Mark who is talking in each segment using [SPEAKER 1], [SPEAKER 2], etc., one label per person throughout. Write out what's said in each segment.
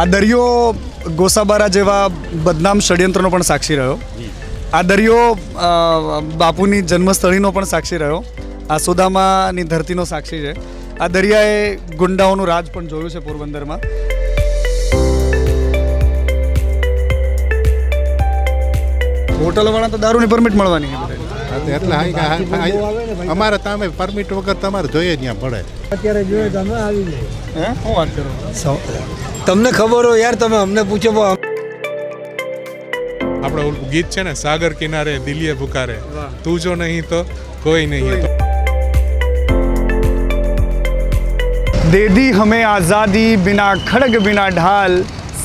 [SPEAKER 1] આ દરિયો ગોસાબારા જેવા બદનામ ષડયંત્રનો પણ સાક્ષી રહ્યો. આ દરિયો બાપુની જન્મસ્થળીનો પણ સાક્ષી રહ્યો. આ સુદામાની ધરતીનો સાક્ષી છે. આ દરિયાએ ગુંડાઓનું રાજ પણ જોયું છે પોરબંદરમાં. હોટલવાળા તો દારૂની પરમિટ મળવાની
[SPEAKER 2] એટલે અમારે તમે પરમિટ વગર તમારે જોઈએ ત્યાં પડે.
[SPEAKER 3] અત્યારે જોઈએ તમે આવી જાય.
[SPEAKER 1] શું વાત કરો?
[SPEAKER 3] તમને ખબર હોય યાર, તમે અમને પૂછો.
[SPEAKER 4] આપણે ઓલું ગીત છે ને, સાગર કિનારે દિલીએ પુકારે, તું જો નહીં તો કોઈ નહીં.
[SPEAKER 1] दे दी हमें आज़ादी बिना खड़ग बिना ढाल,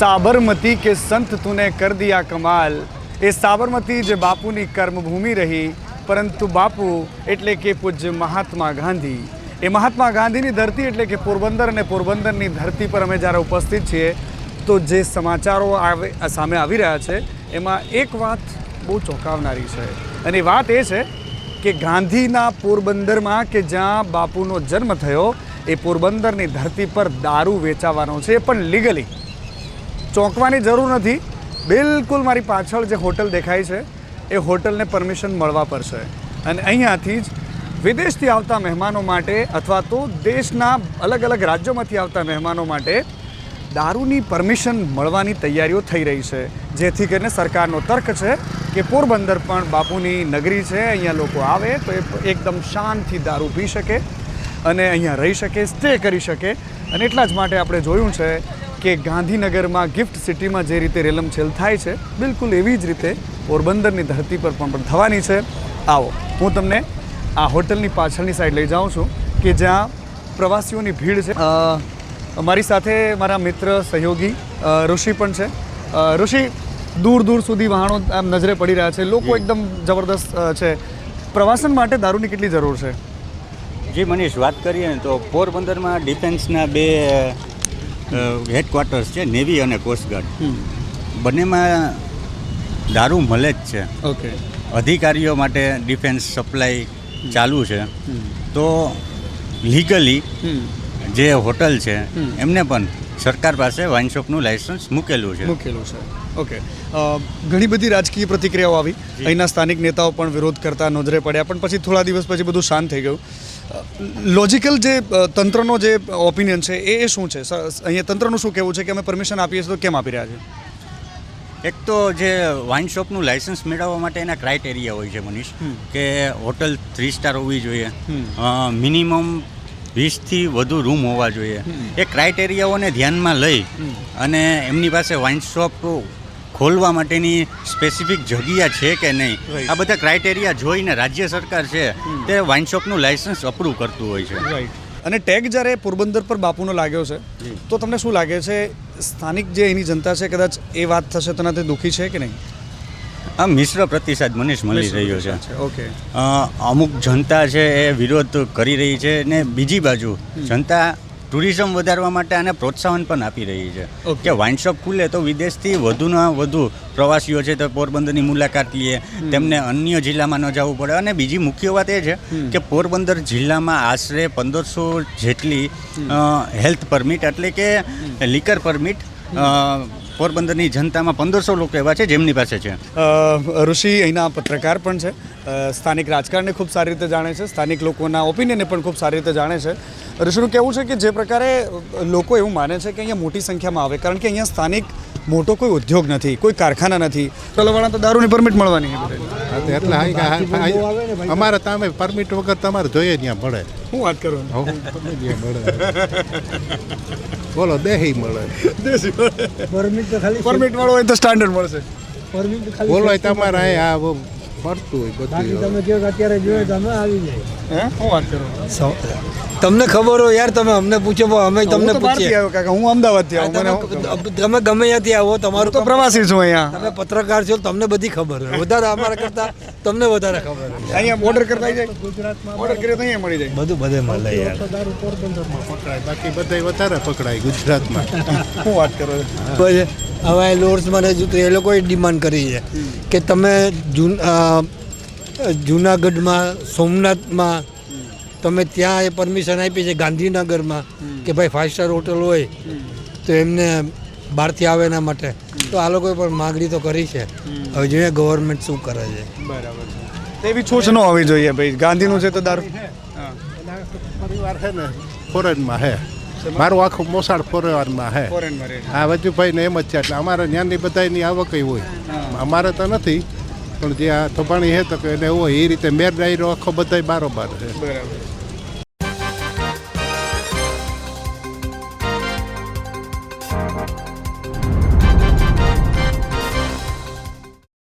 [SPEAKER 1] साबरमती के संत तूने कर दिया कमाल. એ સાબરમતી જે બાપુની કર્મભૂમિ રહી, પરંતુ બાપુ એટલે કે પૂજ્ય મહાત્મા ગાંધી, એ મહાત્મા ગાંધીની ધરતી એટલે કે પોરબંદર, અને પોરબંદરની ધરતી પર અમે જ્યારે ઉપસ્થિત છીએ તો જે સમાચારો સામે આવી રહ્યા છે એમાં એક વાત બહુ ચોંકાવનારી છે. અને વાત એ છે કે ગાંધીના પોરબંદરમાં કે જ્યાં બાપુનો જન્મ થયો, એ પોરબંદરની ધરતી પર દારૂ વેચાવાનો છે, પણ લીગલી. ચોંકવાની જરૂર નથી. બિલકુલ મારી પાછળ જે હોટલ દેખાય છે એ હોટલને પરમિશન મળવા પડશે. અને અહીંયાથી જ વિદેશથી આવતા મહેમાનો માટે અથવા તો દેશના અલગ અલગ રાજ્યોમાંથી આવતા મહેમાનો માટે દારૂની પરમિશન મળવાની તૈયારીઓ થઈ રહી છે. જેથી કરીને સરકારનો તર્ક છે કે પોરબંદર પણ બાપુની નગરી છે. અહીંયા લોકો આવે તો એ એકદમ શાંતિથી દારૂ પી શકે અને અહીંયા રહી શકે, સ્ટે કરી શકે. અને એટલા જ માટે આપણે જોયું છે કે ગાંધીનગરમાં ગિફ્ટ સિટીમાં જે રીતે રેલમછેલ થાય છે, બિલકુલ એવી જ રીતે પોરબંદરની ધરતી પર પણ થવાની છે. આવો, હું તમને આ હોટલની પાછળની સાઈડ લઈ જાઉં છું કે જ્યાં પ્રવાસીઓની ભીડ છે. મારી સાથે મારા મિત્ર સહયોગી ઋષિ પણ છે. ઋષિ, દૂર દૂર સુધી વાહનો આમ નજરે પડી રહ્યા છે, લોકો એકદમ જબરદસ્ત છે. પ્રવાસન માટે દારૂની કેટલી જરૂર છે?
[SPEAKER 5] જી મનીષ, વાત કરીએ ને તો પોરબંદરમાં ડિફેન્સના બે હેડક્વાર્ટર્સ છે, નેવી અને કોસ્ટગાર્ડ. બંનેમાં દારૂ મળે જ છે.
[SPEAKER 1] ઓકે.
[SPEAKER 5] અધિકારીઓ માટે ડિફેન્સ સપ્લાય ચાલુ છે. તો લીગલી જે હોટલ છે એમને પણ સરકાર પાસે વાઇન શોપનું લાઇસન્સ મૂકેલું છે.
[SPEAKER 1] ઓકે. ઘણી બધી રાજકીય પ્રતિક્રિયાઓ આવી. અહીંના સ્થાનિક નેતાઓ પણ વિરોધ કરતા નજરે પડ્યા, પણ પછી થોડા દિવસ પછી બધું શાંત થઈ ગયું. લોજિકલ જે તંત્રનો જે ઓપિનિયન છે એ શું છે? અહીંયા તંત્રનું શું કહેવું છે કે અમે પરમિશન આપીએ છીએ તો કેમ આપી રહ્યા છે?
[SPEAKER 5] એક તો જે વાઇન શોપનું લાઇસન્સ મેળવવા માટે એના ક્રાઇટેરિયા હોય છે મનીષ, કે હોટલ 3 સ્ટાર હોવી જોઈએ, મિનિમમ 20થી વધુ રૂમ હોવા જોઈએ. એ ક્રાઇટેરિયાઓને ધ્યાનમાં લઈ અને એમની પાસે વાઇન શોપ ખોલવા માટેની સ્પેસિફિક જગ્યા છે કે નહીં, આ બધા ક્રાઇટેરિયા જોઈને રાજ્ય સરકાર છે તે વાઇન શોપનું લાઇસન્સ અપ્રૂવ કરતું હોય છે.
[SPEAKER 1] અને ટેગ જ્યારે પોરબંદર પર બાપુનો લાગ્યો છે તો તમને શું લાગે છે, સ્થાનિક જે એની જનતા છે કદાચ એ વાત થશે તો તેનાથી દુઃખી છે કે નહીં?
[SPEAKER 5] આ મિશ્ર પ્રતિસાદ મનીષ મળી રહ્યો છે.
[SPEAKER 1] ઓકે.
[SPEAKER 5] અમુક જનતા છે એ વિરોધ કરી રહી છે, ને બીજી બાજુ જનતા ટુરિઝમ વધારવા માટે આને પ્રોત્સાહન પણ આપી રહી છે કે વાઇન શોપ ખુલે તો વિદેશથી વધુના વધુ પ્રવાસીઓ છે તો પોરબંદરની મુલાકાત લે, તેમને અન્ય જિલ્લામાં ન જવું પડે. અને બીજી મુખ્ય વાત એ છે કે પોરબંદર જિલ્લામાં આશરે 1500 જેટલી હેલ્થ પરમિટ એટલે કે લીકર પરમિટ પોરબંદરની જનતામાં 1500 લોકો એવા છે જેમની પાસે છે.
[SPEAKER 1] ઋષિ અહીંના પત્રકાર પણ છે, સ્થાનિક રાજકારણને ખૂબ સારી રીતે જાણે છે, સ્થાનિક લોકોના ઓપિનિયનને પણ ખૂબ સારી રીતે જાણે છે. ઋષિનું કહેવું છે કે જે પ્રકારે લોકો એવું માને છે કે અહીંયા મોટી સંખ્યામાં આવે, કારણ કે અહીંયા સ્થાનિક મોટો કોઈ ઉદ્યોગ નથી, કોઈ કારખાના નથી, હોટલવાળા તો દારૂની પરમિટ મળવાની
[SPEAKER 2] એટલે અમારે તમે પરમિટ વગર તમારે જોઈએ ત્યાં પડે.
[SPEAKER 1] શું વાત કરો?
[SPEAKER 2] બોલો, દેહી મળે.
[SPEAKER 3] પરમિટ તો ખાલી
[SPEAKER 1] પરમિટ વાળો હોય તો સ્ટાન્ડર્ડ મળશે.
[SPEAKER 3] પરમિટ તો ખાલી
[SPEAKER 2] બોલો તમારે આ પડતું હોય
[SPEAKER 3] બાકી
[SPEAKER 2] બધું.
[SPEAKER 3] તમે કહો કે અત્યારે જોઈએ તમે આવી જાય.
[SPEAKER 1] શું વાત કરો?
[SPEAKER 3] તમને ખબર હોય યાર, તમે અમને પૂછો. અમે તમને પૂછીએ.
[SPEAKER 1] આવ્યો કાકા, હું અમદાવાદથી આવું.
[SPEAKER 3] તમે ગમે ત્યાંથી આવો, તમારું
[SPEAKER 1] તો પ્રવાસી છું અહીંયા.
[SPEAKER 3] તમે પત્રકાર છો, તમને બધી ખબર હોય. વધારે અમારા કરતા તમને વધારે ખબર હોય.
[SPEAKER 1] અહીંયા ઓર્ડર કરતા જાય, ગુજરાતમાં ઓર્ડર કરીએ તો અહીંયા મળી જાય.
[SPEAKER 3] બધે મળે યાર.
[SPEAKER 2] પોરબંદરમાં પકડાય, બાકી બધા વધારે પકડાય ગુજરાતમાં.
[SPEAKER 1] શું વાત કરો?
[SPEAKER 3] હવે લોર્ડ્સમાં એ લોકોએ ડિમાન્ડ કરી છે કે તમે જૂનાગઢમાં, સોમનાથમાં તમે ત્યાં એ પરમિશન આપી છે, ગાંધીનગરમાં કે ભાઈ 5 સ્ટાર હોટલ હોય તો એમને બહારથી આવે એના માટે તો આ લોકોએ પણ માગણી તો કરી છે. હવે જોઈએ ગવર્મેન્ટ શું કરે છે.
[SPEAKER 1] બરાબર છે. એવી છૂટ ન હોવી જોઈએ ભાઈ. ગાંધીનું છે તો દારૂ. હા.
[SPEAKER 2] પરિવાર છે ને ફોરેનમાં છે. મારું આખું મોસાળ ફોરેનમાં છે.
[SPEAKER 1] ફોરેનમાં રહે છે.
[SPEAKER 2] આ વજુભાઈ ને એમ જ છે એટલે અમારે જ્ઞાનની બધાની આવક હોય. અમારે તો નથી પણ જે આ થોભાણી છે તો કે એને હોય એ રીતે મેર ડાયરો આખો બધા બારોબાર છે.
[SPEAKER 1] બરાબર.